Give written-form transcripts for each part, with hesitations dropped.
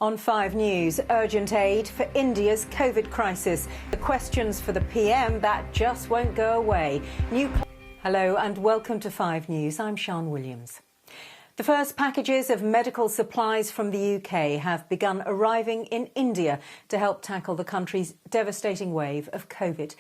On 5 News, urgent aid for India's COVID crisis. The questions for the PM that just won't go away. Hello and welcome to 5 News. I'm Sian Williams. The first packages of medical supplies from the UK have begun arriving in India to help tackle the country's devastating wave of COVID.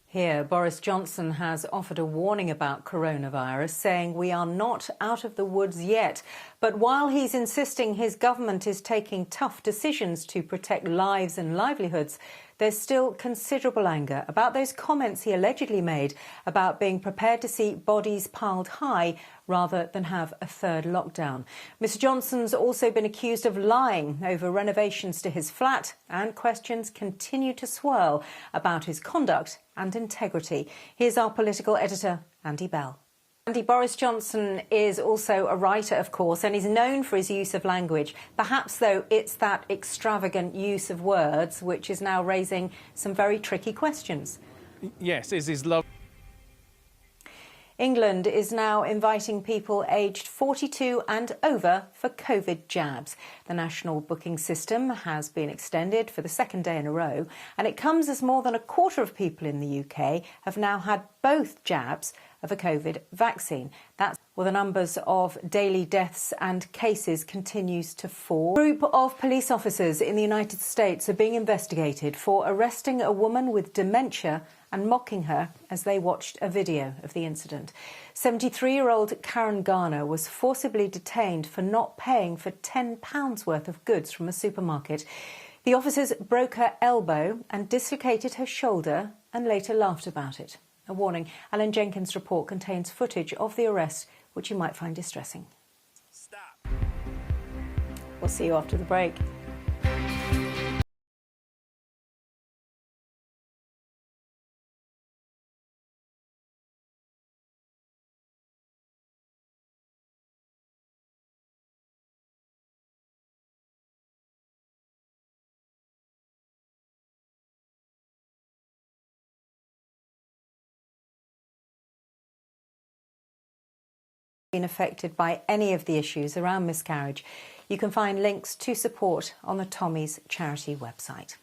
Here, Boris Johnson has offered a warning about coronavirus, saying we are not out of the woods yet. But while he's insisting his government is taking tough decisions to protect lives and livelihoods, there's still considerable anger about those comments he allegedly made about being prepared to see bodies piled high rather than have a third lockdown. Mr Johnson's also been accused of lying over renovations to his flat, and questions continue to swirl about his conduct and integrity. Here's our political editor, Andy Bell. Andy, Boris Johnson is also a writer, of course, and he's known for his use of language. Perhaps, though, it's that extravagant use of words which is now raising some very tricky questions. Yes, is his love. England is now inviting people aged 42 and over for COVID jabs. The national booking system has been extended for the second day in a row, and it comes as more than a quarter of people in the UK have now had both jabs of a COVID vaccine. That's well, the numbers of daily deaths and cases continues to fall. A group of police officers in the United States are being investigated for arresting a woman with dementia and mocking her as they watched a video of the incident. 73-year-old Karen Garner was forcibly detained for not paying for £10 worth of goods from a supermarket. The officers broke her elbow and dislocated her shoulder and later laughed about it. A warning: Alan Jenkins' report contains footage of the arrest, which you might find distressing. Stop. We'll see you after the break. Been affected by any of the issues around miscarriage, you can find links to support on the Tommy's charity website.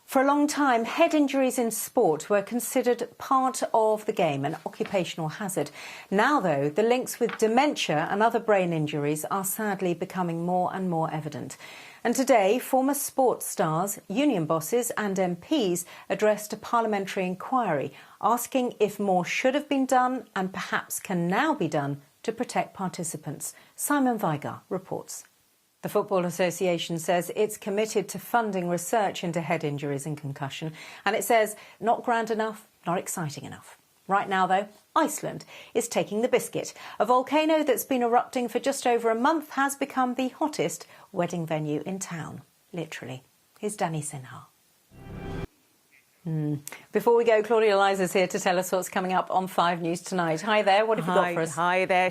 For a long time, head injuries in sport were considered part of the game, an occupational hazard. Now, though, the links with dementia and other brain injuries are sadly becoming more and more evident. And today, former sports stars, union bosses and MPs addressed a parliamentary inquiry asking if more should have been done and perhaps can now be done to protect participants. Simon Vigar reports. The Football Association says it's committed to funding research into head injuries and concussion, and it says not grand enough, not exciting enough. Right now, though, Iceland is taking the biscuit. A volcano that's been erupting for just over a month has become the hottest wedding venue in town. Literally. Here's Danny Sinha. Before we go, Claudia Liza's here to tell us what's coming up on 5 News tonight. Hi there, what have you got for us? Hi there,